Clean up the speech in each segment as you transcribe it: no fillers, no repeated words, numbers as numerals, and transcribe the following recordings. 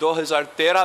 2013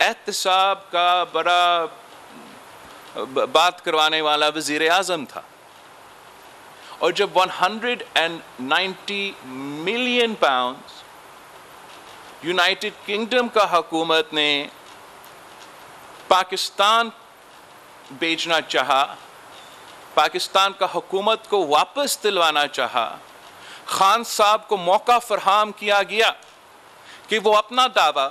احتساب کا بڑا بات کروانے والا وزیر اعظم تھا، اور جب 190 ملین پاؤنڈز یونائٹڈ کنگڈم کا حکومت نے پاکستان بھیجنا چاہا، پاکستان کا حکومت کو واپس دلوانا چاہا، خان صاحب کو موقع فراہم کیا گیا کہ وہ اپنا دعویٰ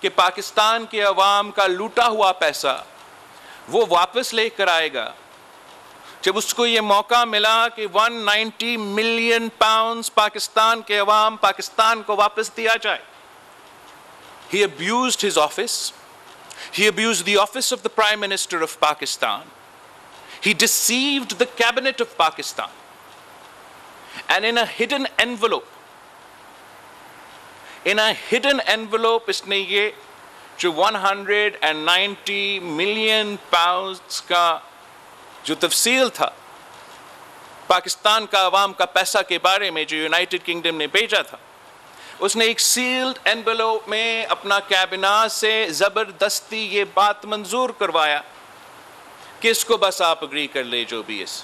کہ پاکستان کے عوام کا لوٹا ہوا پیسہ وہ واپس لے کر آئے گا۔ جب اس کو یہ موقع ملا کہ 190 ملین پاؤنڈز پاکستان کے عوام پاکستان کو واپس دیا جائے، he abused his office. He abused the office of the Prime Minister of Pakistan. He deceived the cabinet of Pakistan. And in a hidden envelope, اس نے یہ جو 190 ملین پاؤنڈز کا جو تفصیل تھا پاکستان کا عوام کا پیسہ کے بارے میں جو یونائٹڈ کنگڈم نے بھیجا تھا، اس نے ایک سیلڈ انویلوپ میں اپنا کابینہ سے زبردستی یہ بات منظور کروایا کہ اس کو بس آپ اگری کر لے جو بھی اس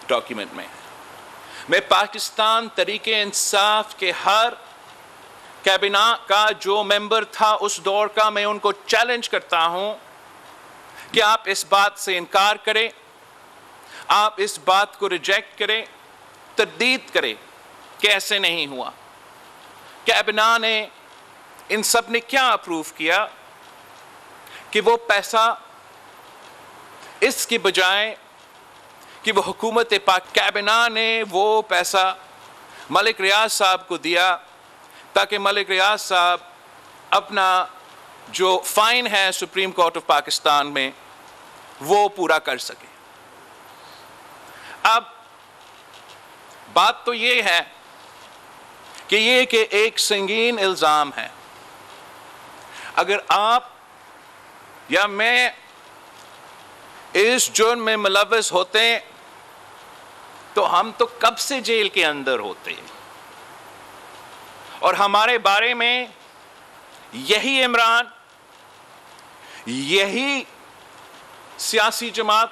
ڈاکیومنٹ میں۔ میں پاکستان تحریک انصاف کے ہر کابینہ کا جو ممبر تھا اس دور کا، میں ان کو چیلنج کرتا ہوں کہ آپ اس بات سے انکار کریں، آپ اس بات کو ریجیکٹ کریں، تردید کریں کہ ایسے نہیں ہوا۔ کابینہ نے ان سب نے کیا اپروو کیا کہ وہ پیسہ اس کے بجائے کہ وہ حکومت پاک، کابینہ نے وہ پیسہ ملک ریاض صاحب کو دیا تاکہ ملک ریاض صاحب اپنا جو فائن ہے سپریم کورٹ آف پاکستان میں وہ پورا کر سکے۔ اب بات تو یہ ہے کہ یہ کہ ایک سنگین الزام ہے، اگر آپ یا میں اس جرم میں ملوث ہوتے تو ہم تو کب سے جیل کے اندر ہوتے، اور ہمارے بارے میں یہی عمران، یہی سیاسی جماعت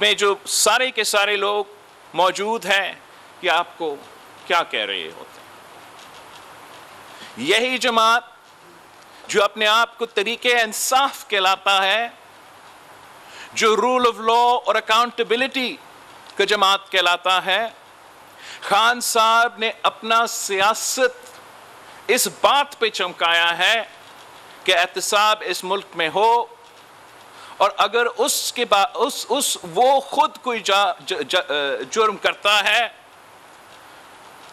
میں جو سارے کے سارے لوگ موجود ہیں کہ آپ کو کیا کہہ رہے ہوتے ہیں، یہی جماعت جو اپنے آپ کو طریق انصاف کہلاتا ہے، جو رول آف لا اور اکاؤنٹیبلٹی کا جماعت کہلاتا ہے، خان صاحب نے اپنا سیاست اس بات پہ چمکایا ہے کہ احتساب اس ملک میں ہو، اور اگر وہ خود کوئی جرم کرتا ہے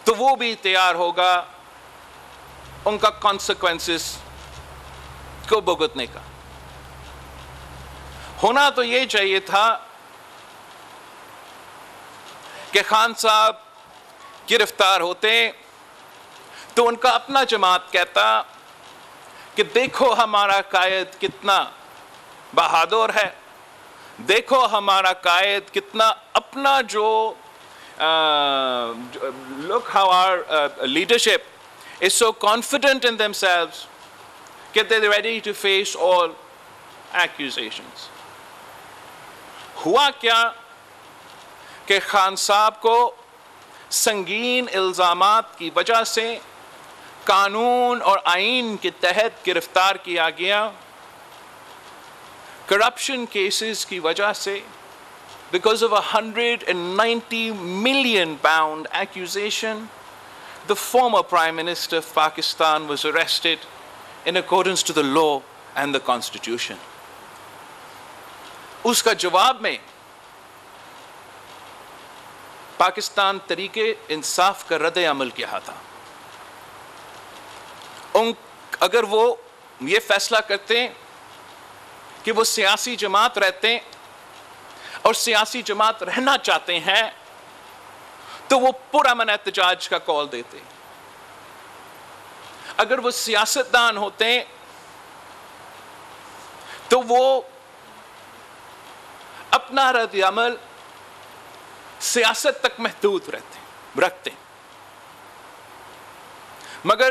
تو وہ بھی تیار ہوگا ان کا کانسیکوینسز کو بھگتنے کا۔ ہونا تو یہ چاہیے تھا کہ خان صاحب گرفتار ہوتے تو ان کا اپنا جماعت کہتا کہ دیکھو ہمارا قائد کتنا بہادر ہے، دیکھو ہمارا قائد کتنا اپنا جو look how our leadership is so confident in themselves that they're ready to face all accusations۔ ہوا کیا کہ خان صاحب کو سنگین الزامات کی وجہ سے قانون اور آئین کے تحت گرفتار کیا گیا، کرپشن کیسز کی وجہ سے، because of 190 million pound accusation, the former Prime Minister of Pakistan was arrested in accordance to the law and the Constitution۔ اس کا جواب میں پاکستان تحریک انصاف کا رد عمل کیا تھا۔ اگر وہ یہ فیصلہ کرتے کہ وہ سیاسی جماعت رہتے اور سیاسی جماعت رہنا چاہتے ہیں تو وہ پرامن احتجاج کا کال دیتے، اگر وہ سیاستدان ہوتے تو وہ اپنا رد عمل سیاست تک محدود رکھتے، مگر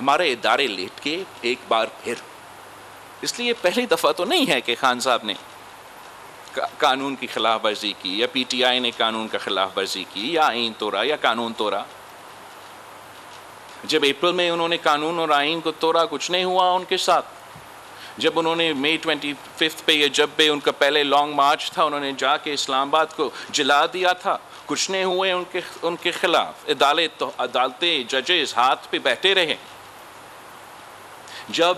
ہمارے ادارے لیٹ کے ایک بار پھر، اس لیے پہلی دفعہ تو نہیں ہے کہ خان صاحب نے قانون کی خلاف ورزی کی، یا پی ٹی آئی نے قانون کا خلاف ورزی کی، یا آئین توڑا یا قانون توڑا۔ جب اپریل میں انہوں نے قانون اور آئین کو توڑا، کچھ نہیں ہوا ان کے ساتھ۔ جب انہوں نے مئی 25 پہ یا جب بھی ان کا پہلے لانگ مارچ تھا، انہوں نے جا کے اسلام آباد کو جلا دیا تھا، کچھ نہیں ہوئے ان کے خلاف۔ عدالتیں ججز ہاتھ پہ بیٹھے رہے۔ جب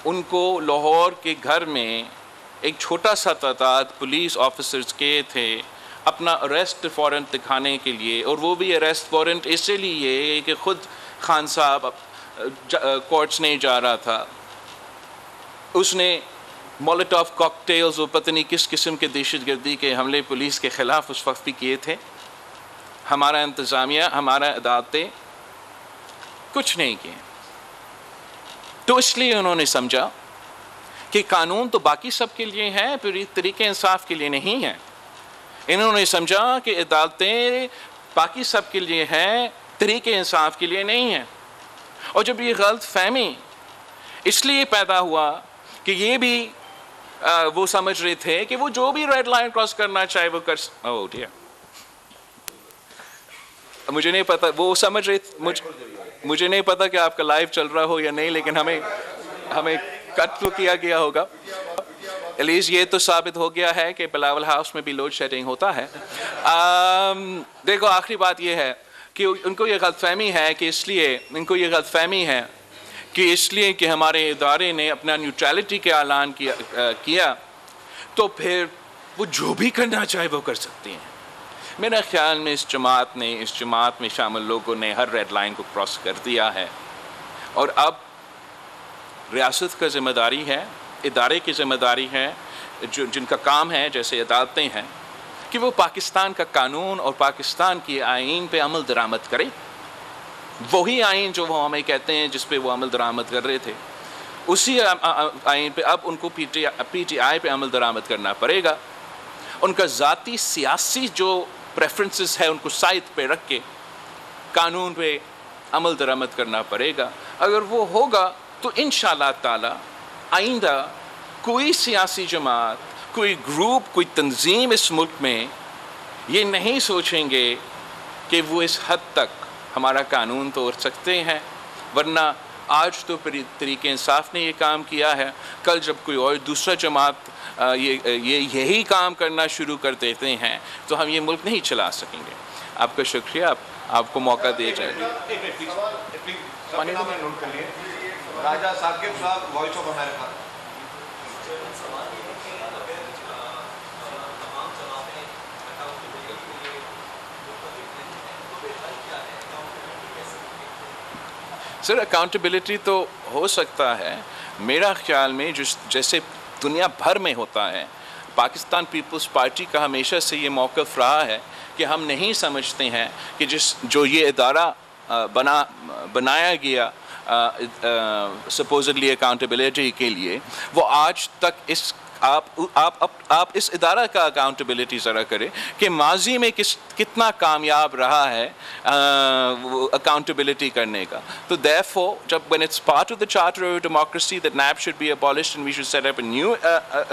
ان کو لاہور کے گھر میں ایک چھوٹا سا تعداد پولیس آفیسرز کے تھے اپنا اریسٹ وارنٹ دکھانے کے لیے، اور وہ بھی اریسٹ وارنٹ اس لیے کہ خود خان صاحب کورٹس نہیں جا رہا تھا، اس نے مولوٹوف کاکٹیلز اور پتہ نہیں کس قسم کے دہشت گردی کے حملے پولیس کے خلاف اس وقت بھی کیے تھے۔ ہمارا انتظامیہ، ہمارا عدالتیں کچھ نہیں کیے، تو اس لیے انہوں نے سمجھا کہ قانون تو باقی سب کے لیے ہے، پھر طریقے انصاف کے لیے نہیں ہے۔ انہوں نے سمجھا کہ عدالتیں باقی سب کے لیے ہیں، طریقے انصاف کے لیے نہیں ہیں۔ اور جب یہ غلط فہمی اس لیے پیدا ہوا کہ یہ بھی وہ سمجھ رہے تھے کہ وہ جو بھی ریڈ لائن کراس کرنا چاہے وہ مجھے نہیں پتا، وہ سمجھ رہے، مجھے نہیں پتا کہ آپ کا لائیو چل رہا ہو یا نہیں، لیکن ہمیں کٹ تو کیا گیا ہوگا۔ ایلیز یہ تو ثابت ہو گیا ہے کہ بلاول ہاؤس میں بھی لوڈ شیڈنگ ہوتا ہے۔ دیکھو آخری بات یہ ہے کہ ان کو یہ غلط فہمی ہے کہ اس لیے کہ ہمارے ادارے نے اپنا نیوٹرلٹی کا اعلان کیا تو پھر وہ جو بھی کرنا چاہے وہ کر سکتے ہیں۔ میرا خیال میں اس جماعت میں شامل لوگوں نے ہر ریڈ لائن کو کراس کر دیا ہے، اور اب ریاست کا ذمہ داری ہے، ادارے کی ذمہ داری ہے، جن کا کام ہے جیسے عدالتیں ہیں، کہ وہ پاکستان کا قانون اور پاکستان کی آئین پہ عمل درآمد کرے۔ وہی آئین جو وہ ہمیں کہتے ہیں جس پہ وہ عمل درآمد کر رہے تھے، اسی آئین پہ اب ان کو پی ٹی آئی پہ عمل درآمد کرنا پڑے گا۔ ان کا ذاتی سیاسی جو پریفرنسز ہے ان کو سائد پہ رکھ کے قانون پہ عمل درآمد کرنا پڑے گا۔ اگر وہ ہوگا تو انشاءاللہ تعالی آئندہ کوئی سیاسی جماعت، کوئی گروپ، کوئی تنظیم اس ملک میں یہ نہیں سوچیں گے کہ وہ اس حد تک ہمارا قانون توڑ سکتے ہیں، ورنہ آج تو طریقے انصاف نے یہ کام کیا ہے، کل جب کوئی اور دوسرا جماعت یہی کام کرنا شروع کر دیتے ہیں تو ہم یہ ملک نہیں چلا سکیں گے۔ آپ کا شکریہ، آپ کو موقع دیا جائے گا۔ راجہ ثاقب صاحب، voice of America. Sir accountability تو ہو سکتا ہے، میرا خیال میں جیسے دنیا بھر میں ہوتا ہے، پاکستان پیپلز پارٹی کا ہمیشہ سے یہ موقف رہا ہے کہ ہم نہیں سمجھتے ہیں کہ جو یہ ادارہ بنایا گیا سپوزڈلی اکاؤنٹیبلٹی کے لیے، وہ آج تک آپ اس ادارہ کا اکاؤنٹیبلٹی ذرا کرے کہ ماضی میں کتنا کامیاب رہا ہے اکاؤنٹیبلٹی کرنے کا۔ تو therefore جب when it's part of the charter of democracy that NAB should be abolished and we should set up a new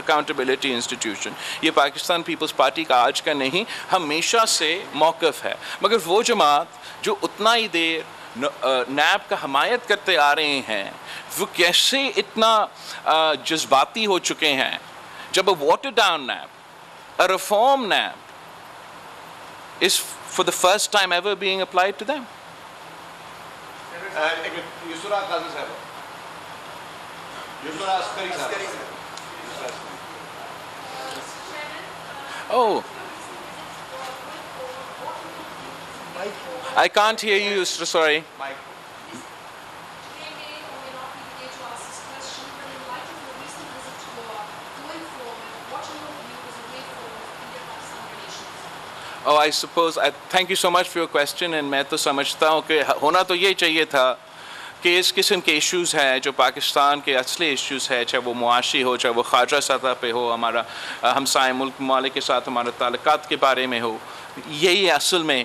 accountability institution، یہ پاکستان پیپلز پارٹی کا آج کا نہیں، ہمیشہ سے موقف ہے۔ مگر وہ جماعت جو اتنا ہی دیر نیب کا حمایت کرتے آ رہے ہیں، وہ کیسے اتنا جذباتی ہو چکے ہیں جب a watered down NAB, a reform NAB is for the first time ever being applied to them. یسرا قاضی صاحب، یسرا عسکری صاحب۔ Oh, I can't hear you, sorry. Oh, I suppose, thank you so much for your question, and میں تو سمجھتا ہوں کہ ہونا تو یہ چاہیے تھا کہ اس قسم کے ایشوز ہیں جو پاکستان کے اصلی ایشوز ہے، چاہے وہ معاشی ہو، چاہے وہ خارجہ سطح پہ ہو، ہمارا ہمسائے ملک ممالک کے ساتھ ہمارے تعلقات کے بارے میں ہو، یہی اصل میں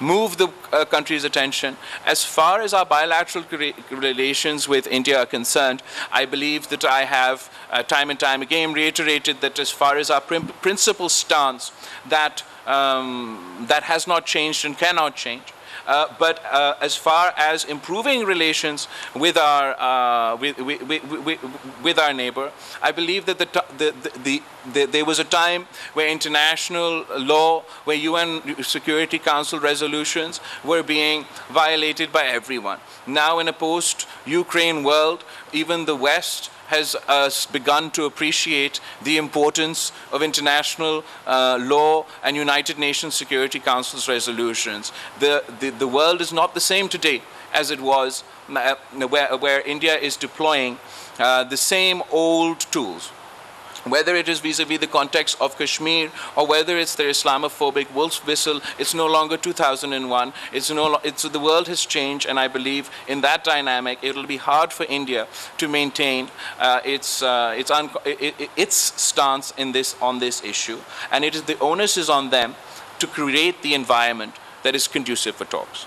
move the country's attention. As far as our bilateral relations with India are concerned, I believe that I have time and time again reiterated that as far as our principal stance, that that has not changed and cannot change. But as far as improving relations with our neighbor, I believe that there was a time where international law, where UN Security Council resolutions were being violated by everyone. Now in a post-Ukraine world, even the West has begun to appreciate the importance of international law and United Nations Security Council's resolutions. The world is not the same today as it was where India is deploying the same old tools. Whether it is vis-a-vis the context of Kashmir or whether it's the Islamophobic wolf's whistle, it's no longer 2001. The world has changed, and I believe in that dynamic, it will be hard for India to maintain its stance on this issue, and the onus is on them to create the environment that is conducive for talks.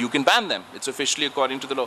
you can ban them. It's officially according to the law.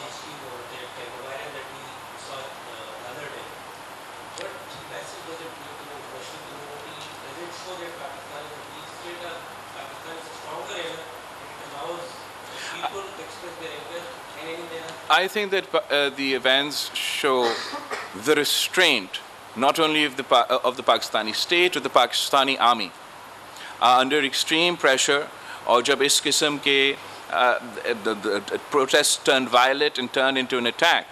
GST or the viral that we saw the other day. But people express their interest and in I think that the events show the restraint not only of the Pakistani state or the Pakistani army under extreme pressure, اور جب اس قسم کے protest turned violent and turned into an attack,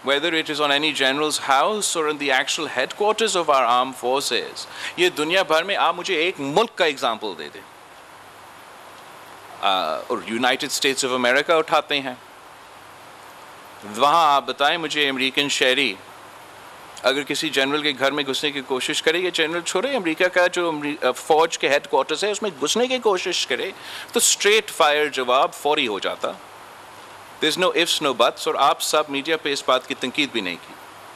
whether it is on any general's house or in the actual headquarters of our armed forces. یہ دنیا بھر میں آپ مجھے ایک ملک کا ایگزامپل دے دیں اور یونائٹڈ اسٹیٹس آف امریکہ اٹھاتے ہیں. وہاں آپ بتائیں مجھے امریکن شہری اگر کسی جنرل کے گھر میں گھسنے کی کوشش کرے, یہ جنرل چھوڑے امریکہ کا جو فوج کے ہیڈ کوارٹرز ہے اس میں گھسنے کی کوشش کرے تو اسٹریٹ فائر جواب فوری ہو جاتا. There's no ifs, no buts, اور آپ سب میڈیا پہ اس بات کی تنقید بھی نہیں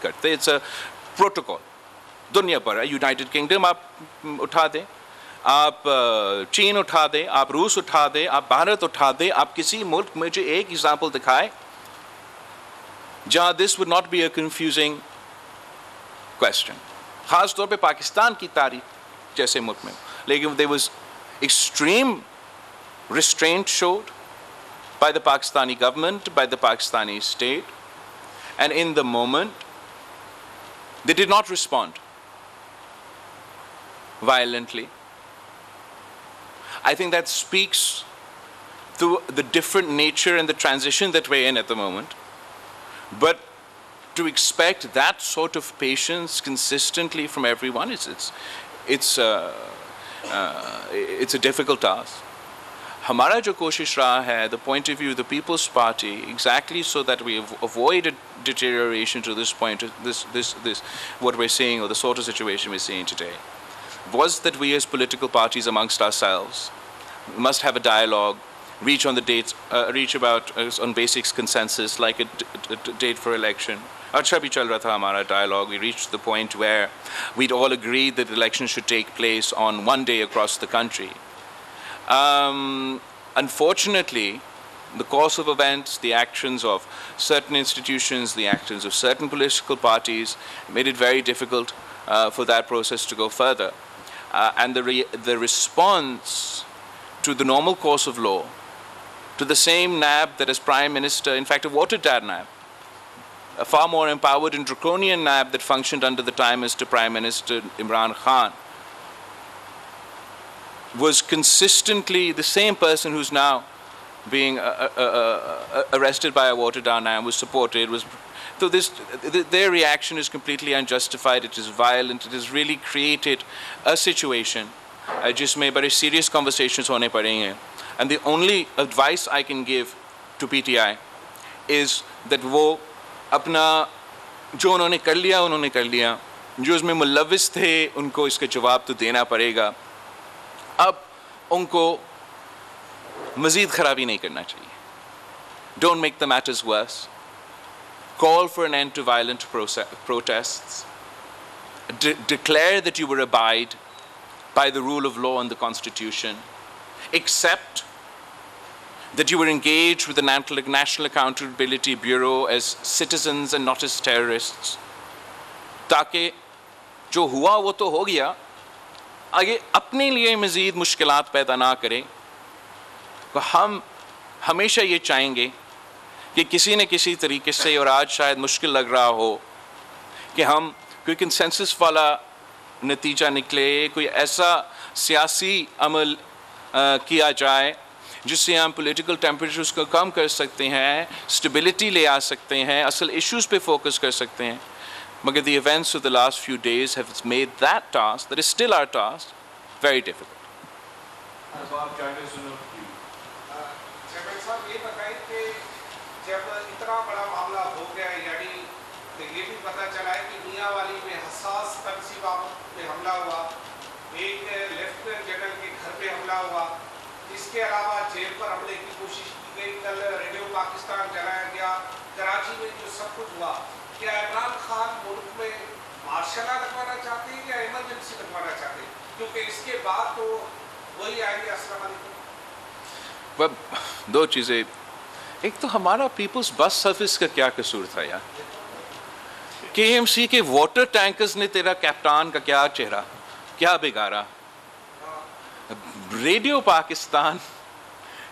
کرتے. اٹس اے پروٹوکول دنیا پر ہے. یونائٹڈ کنگڈم آپ اٹھا دیں, آپ چین اٹھا دیں, آپ روس اٹھا دیں, آپ بھارت اٹھا دیں, آپ کسی ملک مجھے ایک ایگزامپل دکھائے جہاں this would not be a confusing question. خاص طور پہ پاکستان کی تاریخ جیسے ملک میں, لیکن there was extreme restraint showed by the Pakistani government, by the Pakistani state, and in the moment they did not respond violently. I think that speaks to the different nature and the transition that we're in at the moment. But to expect that sort of patience consistently from everyone, it's a difficult task. ہمارا جو کوشش رہا ہے, the point of view of the People's Party, exactly so that we avoided deterioration to this point, this what we're seeing, or the sort of situation we're seeing today, was that we as political parties amongst ourselves must have a dialogue, reach about on basic consensus, like a date for election. اچھا بھی چل رہا تھا ہمارا dialogue. We reached the point where we'd all agreed that elections should take place on one day across the country. Unfortunately, the course of events, the actions of certain institutions, the actions of certain political parties made it very difficult for that process to go further. And the response to the normal course of law, to the same NAB that as Prime Minister, in fact a watered-down NAB, a far more empowered and draconian NAB that functioned under the Prime Minister Imran Khan, was consistently the same person who's now being arrested by a watered-down NAB, was supported, so their reaction is completely unjustified. It is violent. It has really created a situation jisme bade serious conversations hone padenge. And the only advice I can give to PTI is that wo apna jo unhone kar liya, jo isme mulawwis the unko iska jawab to dena padega. اب ان کو مزید خرابی نہیں کرنا چاہیے. Don't make the matters worse. Call for an end to violent protests. Declare that you will abide by the rule of law and the Constitution. Accept that you were engaged with the National Accountability Bureau as citizens and not as terrorists. تاکہ جو ہوا وہ تو ہو گیا, آگے اپنے لیے مزید مشکلات پیدا نہ کریں. ہم ہمیشہ یہ چاہیں گے کہ کسی نہ کسی طریقے سے, اور آج شاید مشکل لگ رہا ہو, کہ ہم کوئی کنسنسس والا نتیجہ نکلے, کوئی ایسا سیاسی عمل کیا جائے جس سے ہم پولیٹیکل ٹیمپریچرز کو کم کر سکتے ہیں, اسٹیبلٹی لے آ سکتے ہیں, اصل ایشوز پہ فوکس کر سکتے ہیں. But the events of the last few days have made that task, that is still our task, very difficult. صاحب یہ بتائیں کہ جب اتنا بڑا معاملہ ہو گیا, یعنی یہ بھی پتہ چلا ہے کہ میاں والی میں حساس تنصیبات پہ حملہ ہوا, ایک لیفٹننٹ جنرل کے گھر پہ حملہ ہوا, اس کے علاوہ جیل پر حملے کی کوشش کی گئی, کل ریڈیو پاکستان جلایا گیا, کراچی میں جو سب کچھ ہوا, کیا عمران خان ملک میں مارشل لا لگوانا چاہتے ہیں یا ایمرجنسی لگوانا چاہتے ہیں؟ کیونکہ اس کے بعد تو وہی آئیں گے. السلام علیکم. دو چیزیں, ایک تو ہمارا پیپلز بس سروس کا کیا قصور تھا یار, کے ایم سی کے واٹر ٹینکرز نے تیرا کیپٹان کا کیا چہرہ کیا بگاڑا. ریڈیو پاکستان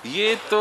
یہ تو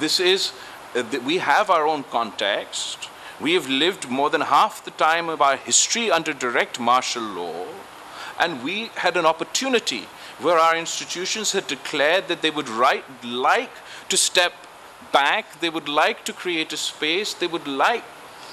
This is, we have our own context. We have lived more than half the time of our history under direct martial law, and we had an opportunity where our institutions had declared that they would like to step back, they would like to create a space, they would like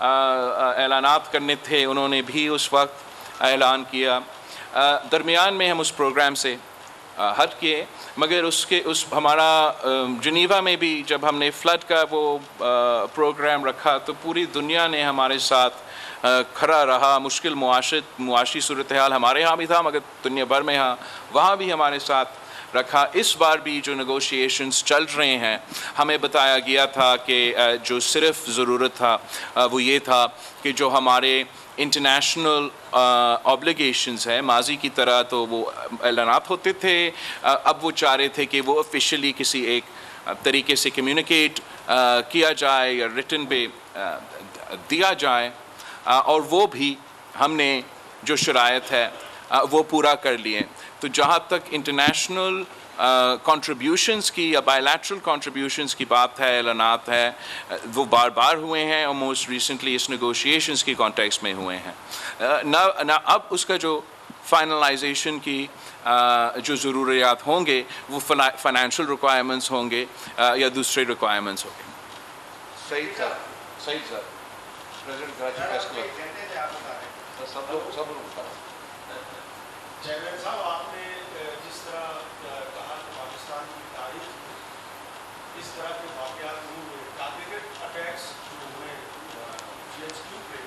اعلانات کرنے تھے انہوں نے بھی اس وقت اعلان کیا. درمیان میں ہم اس پروگرام سے ہٹ کیے، مگر ہمارا جنیوا میں بھی جب ہم نے فلڈ کا وہ پروگرام رکھا تو پوری دنیا نے ہمارے ساتھ کھڑا رہا. مشکل معاشی صورتحال ہمارے ہاں بھی تھا، مگر دنیا بھر میں وہاں بھی ہمارے ساتھ رکھا. اس بار بھی جو نیگوشیشنز چل رہے ہیں ہمیں بتایا گیا تھا کہ جو صرف ضرورت تھا وہ یہ تھا کہ جو ہمارے انٹرنیشنل آبلیگیشنز ہیں، ماضی کی طرح تو وہ اعلانات ہوتے تھے، اب وہ چاہ رہے تھے کہ وہ آفیشلی کسی ایک طریقے سے کمیونیکیٹ کیا جائے یا ریٹن پہ دیا جائے، اور وہ بھی ہم نے جو شرائط ہے وہ پورا کر لیے. تو جہاں تک انٹرنیشنل کنٹریبیوشنز کی یا بائیلیٹرل کنٹریبیوشنز کی بات ہے، اعلانات ہے، وہ بار ہوئے ہیں اور موسٹ ریسنٹلی اس نیگوشیشنز کی کانٹیکسٹ میں ہوئے ہیں. نہ اب اس کا جو فائنلائزیشن کی جو ضروریات ہوں گے وہ فائنینشیل ریکوائرمنٹس ہوں گے یا دوسرے ریکوائرمنٹس ہوں گے. صحیح سر پریزیڈنٹ کراچی پریس کلب سب لوگ چیئرمین صاحب، آپ نے جس طرح کہا کہ پاکستان کی تاریخ میں اس طرح کے واقعات نہیں ہوئے، ٹارگیٹڈ اٹیکس جو ہوئے GHQ پہ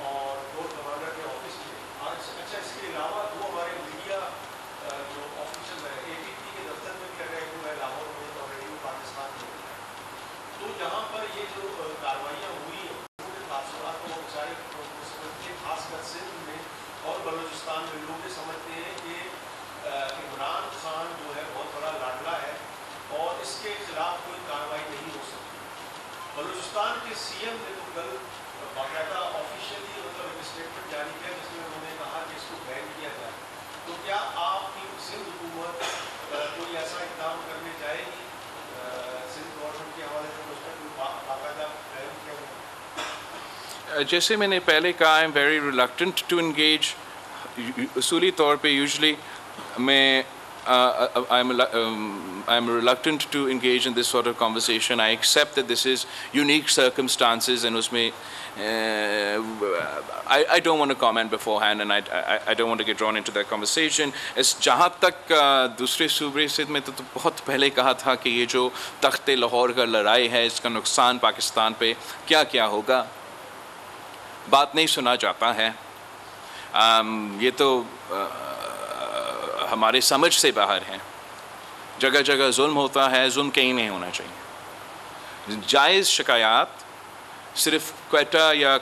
اور کور کمانڈر کے آفس میں، اچھا اس کے علاوہ دو ہمارے میڈیا جو آفیشل ہے ATP کے دفتر میں بھی اٹیک ہوا ہے لاہور میں اور ریڈیو پاکستان میں. تو یہاں پر یہ جو کاروائیاں ہوئی ہیں لوگوں کے تاثرات کو بچائے، خاص کر سندھ میں اور بلوچستان میں لوگ یہ سمجھتے ہیں کہ عمران خان جو ہے بہت بڑا لاڈلا ہے اور اس کے خلاف کوئی کارروائی نہیں ہو سکتی. بلوچستان کے CM نے تو کل باقاعدہ آفیشیلی ایک اسٹیٹمنٹ جاری کیا جس میں انہوں نے کہا کہ اس کو بین کیا جائے. تو کیا آپ کی سندھ حکومت کوئی ایسا اقدام کرنے جائے گی سندھ گورنمنٹ کے حوالے سے اس پر کوئی باقاعدہ بیان کیا جائے؟ جیسے میں نے پہلے کہا، I am very reluctant to engage. اصولی طور پہ یوزلی میں I am reluctant to engage in this sort of conversation. I accept that this is unique circumstances and اس میں I don't want to comment beforehand and I don't want to get drawn into that conversation. جہاں تک دوسرے صوبے سے میں تو بہت پہلے کہا تھا کہ یہ جو تخت لاہور کا لڑائی ہے اس کا نقصان پاکستان پہ کیا ہوگا بات نہیں سنا جاتا ہے. یہ تو ہمارے سمجھ سے باہر ہے. جگہ جگہ ظلم ہوتا ہے، ظلم کہیں نہیں ہونا چاہیے. جائز شکایات صرف کوئٹہ یا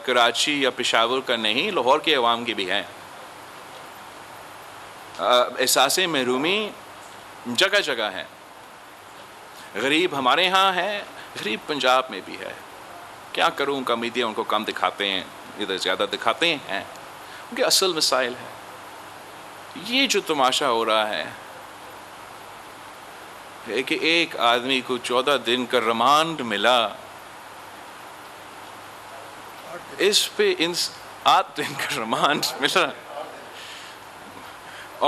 کراچی یا پشاور کا نہیں، لاہور کے عوام کی بھی ہے. احساس محرومی جگہ جگہ ہے. غریب ہمارے ہاں ہے، غریب پنجاب میں بھی ہے. کیا کروں، ان کا میڈیا ان کو کم دکھاتے ہیں، ادھر زیادہ دکھاتے ہیں. ان کے اصل مسائل ہے. یہ جو تماشا ہو رہا ہے کہ ایک آدمی کو 14 دن کا ریمانڈ ملا، اس پہ 8 دن کا ریمانڈ ملا،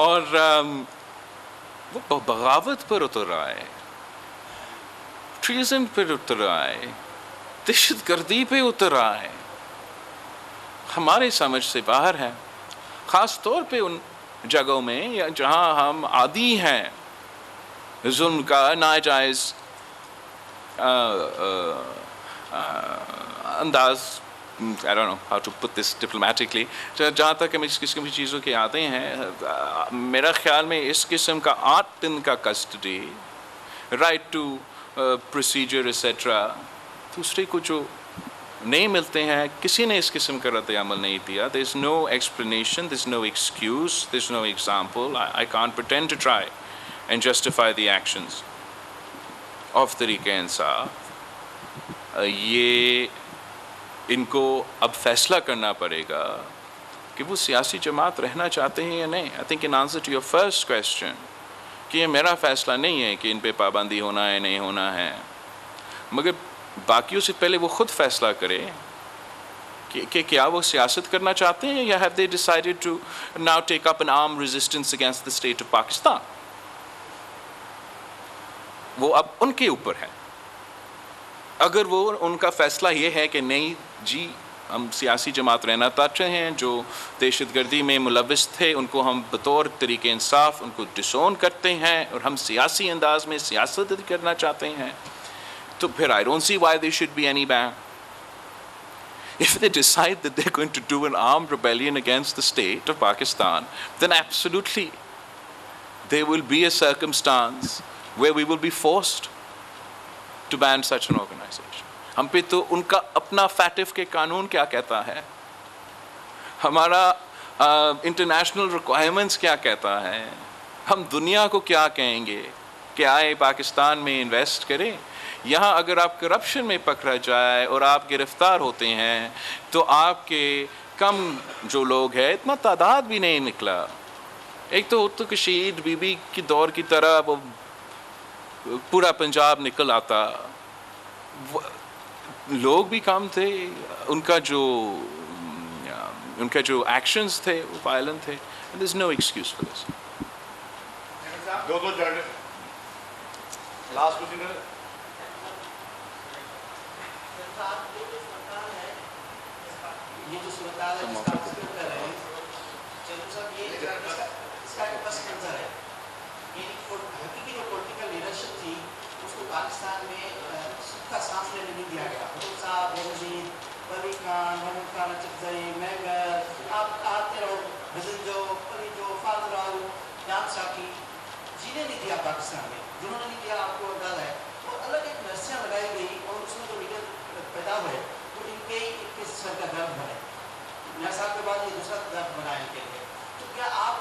اور وہ بغاوت پر اتر رہا ہے، ٹریزن پر اتر رہا ہے، دہشت گردی پہ اتر رہا ہے. ہمارے سمجھ سے باہر ہے، خاص طور پہ ان جگہوں میں یا جہاں ہم عادی ہیں ظلم کا، ناجائز انداز. I don't know how to put this diplomatically. جہاں تک ہم اس قسم کی چیزوں کے آتے ہیں، میرا خیال میں اس قسم کا 8 دن کا custody, right to procedure etcetera, دوسرے کو جو نہیں ملتے ہیں، کسی نے اس قسم کا رد عمل نہیں دیا. there is no explanation, there is no excuse, there is no example. I can't pretend to try and justify the actions of طریق انصاف. یہ ان کو اب فیصلہ کرنا پڑے گا کہ وہ سیاسی جماعت رہنا چاہتے ہیں یا نہیں. I think in answer to your first question کہ یہ میرا فیصلہ نہیں ہے کہ ان پہ پابندی ہونا ہے نہیں ہونا ہے، مگر باقیوں سے پہلے وہ خود فیصلہ کرے کہ کیا وہ سیاست کرنا چاہتے ہیں یا have they decided to now take up an armed resistance against the state of Pakistan. وہ اب ان کے اوپر ہے. اگر وہ ان کا فیصلہ یہ ہے کہ نہیں جی ہم سیاسی جماعت رہنا چاہتے ہیں، جو دہشت گردی میں ملوث تھے ان کو ہم بطور طریق انصاف ان کو ڈسون کرتے ہیں، اور ہم سیاسی انداز میں سیاست کرنا چاہتے ہیں، تو پھر I don't see why there should be any ban. If they decide that they're going to do an armed rebellion against the state of Pakistan, then absolutely there will be a circumstance where we will be forced to ban such an organization. ہم پہ تو ان کا اپنا FATF کے قانون کیا کہتا ہے، ہمارا انٹرنیشنل ریکوائرمنٹس کیا کہتا ہے، ہم دنیا کو کیا کہیں گے کہ آئے پاکستان میں انویسٹ کریں. یہاں اگر آپ کرپشن میں پکڑا جائے اور آپ گرفتار ہوتے ہیں تو آپ کے کم جو لوگ ہیں، اتنا تعداد بھی نہیں نکلا. ایک تو شہید بی بی کی دور کی طرح وہ پورا پنجاب نکل آتا، لوگ بھی کم تھے، ان کا جو ایکشنز تھے وہ وائلنٹ تھے. There is no excuse for this. دو جڑ لاسٹ پوزیشن یہ جو صورتحال ہے اس کا ذکر کر رہے ہیں چلو صاحب، یہ اس کا ایک پس منظر ہے. یہ حقیقی جو پولیٹیکل لیڈرشپ تھی اس کو پاکستان میں سب کا سانس لینے نہیں دیا گیا. حکومت صاحب، بینظیر، پروین خان، محمود خان اچکزئی، مہنگر، آپ آتے رہو، بزنجو، پریجو، فاضل راؤ، جان ساکی، جینے نہیں دیا پاکستان میں. جنہوں نے نہیں دیا آپ کو اندازہ ہے. اور الگ ایک نرسیاں لگائی گئی اور اس میں جو لیڈر پیدا ہوئے وہ ان کے 21 سال کا درد بنے. 9 سال کے بعد یہ دوسرا درد بنا ان کے لیے. تو کیا آپ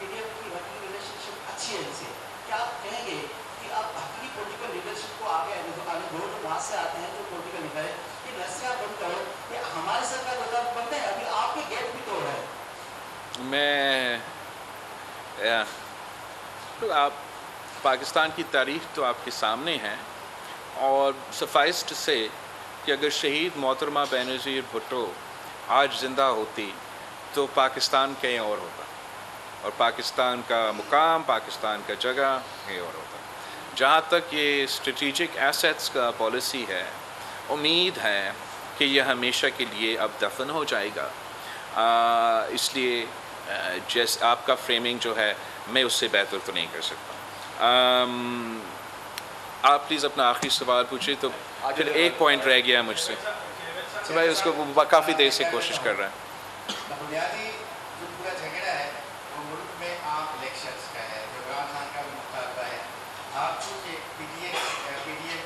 پی ڈی ایف کی ورکنگ ریلیشن شپ اچھی ہے ان سے؟ کیا آپ کہیں گے کہ آپ حقیقی پولیٹیکل لیڈرشپ کو آگے جو وہاں سے آتے ہیں جو پولیٹیکل لیڈر ہے کہ نرسیاں بن کرو کہ ہمارے سر کا جو درد بنتے ہیں ابھی آپ کے گیٹ بھی توڑ رہے ہیں. آپ پاکستان کی تاریخ تو آپ کے سامنے ہے، اور سفائس ٹو سے کہ اگر شہید محترمہ بینظیر بھٹو آج زندہ ہوتی تو پاکستان کہیں اور ہوتا، اور پاکستان کا مقام، پاکستان کا جگہ کہیں اور ہوتا. جہاں تک یہ اسٹریٹجک ایسیٹس کا پالیسی ہے، امید ہے کہ یہ ہمیشہ کے لیے اب دفن ہو جائے گا. اس لیے جیسے آپ کا فریمنگ جو ہے میں اس سے بہتر تو نہیں کر سکتا. آپ پلیز اپنا آخری سوال پوچھیں. تو پھر ایک پوائنٹ رہ گیا مجھ سے، تو بھائی اس کو کافی دیر سے کوشش کر رہا ہے. بنیادی جو پورا جھگڑا ہے وہ ملک میں عام الیکشنز کا ہے، جو عمران خان کا بھی مطالبہ ہے. آپ چونکہ پی ڈی اے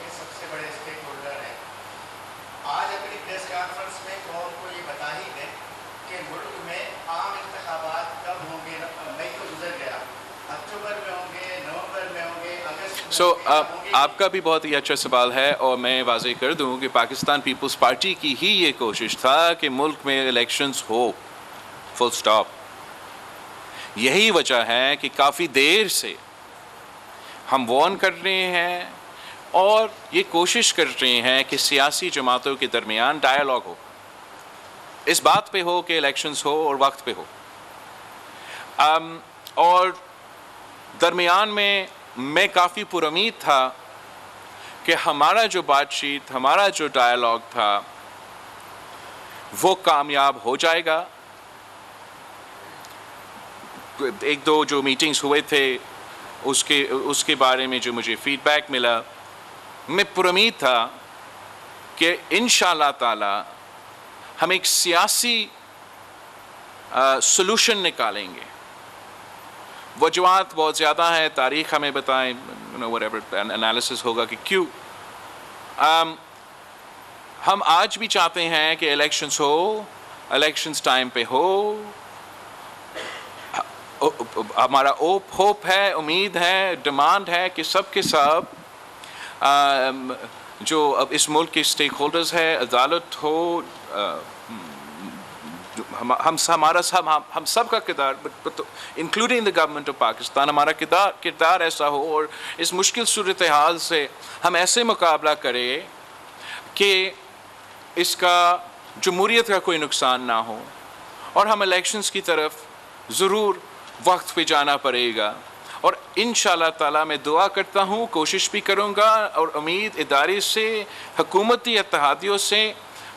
کے سب سے بڑے اسٹیک ہولڈر ہیں، آج اپنی پریس کانفرنس میں قوم کو یہ بتا ہی دیں کہ ملک میں عام انتخابات کب ہوں گے. مئی تو گزر گیا، اکتوبر میں ہوں گے، نومبر میں ہوں گے، اگست میں آپ کا بھی بہت ہی اچھا سوال ہے، اور میں واضح کر دوں کہ پاکستان پیپلز پارٹی کی ہی یہ کوشش تھا کہ ملک میں الیکشنز ہو، فل سٹاپ. یہی وجہ ہے کہ کافی دیر سے ہم وارن کر رہے ہیں اور یہ کوشش کر رہے ہیں کہ سیاسی جماعتوں کے درمیان ڈائیلاگ ہو، اس بات پہ ہو کہ الیکشنز ہو اور وقت پہ ہو. اور درمیان میں کافی پر امید تھا کہ ہمارا جو بات چیت، ہمارا جو ڈائیلاگ تھا وہ کامیاب ہو جائے گا. ایک دو جو میٹنگز ہوئے تھے اس کے بارے میں جو مجھے فیڈ بیک ملا، میں پر امید تھا کہ انشاءاللہ تعالی ہم ایک سیاسی سلوشن نکالیں گے. وجوہات بہت زیادہ ہیں، تاریخ ہمیں بتائیں، انالیسس ہوگا کہ کیوں. ہم آج بھی چاہتے ہیں کہ الیکشنز ہو، الیکشنز ٹائم پہ ہو. ہمارا ہوپ ہے، امید ہے، ڈیمانڈ ہے کہ سب کے سب جو اب اس ملک کے اسٹیک ہولڈرز ہے، عدالت ہو، ہم سب کا کردار، including the government of Pakistan, ہمارا کردار ایسا ہو اور اس مشکل صورتحال سے ہم ایسے مقابلہ کریں کہ اس کا جمہوریت کا کوئی نقصان نہ ہو، اور ہم الیکشنز کی طرف ضرور وقت پہ جانا پڑے گا. اور انشاءاللہ تعالیٰ میں دعا کرتا ہوں، کوشش بھی کروں گا، اور امید ادارے سے، حکومتی اتحادیوں سے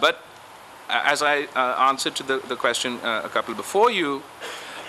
but as I answered to the question a couple before you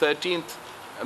13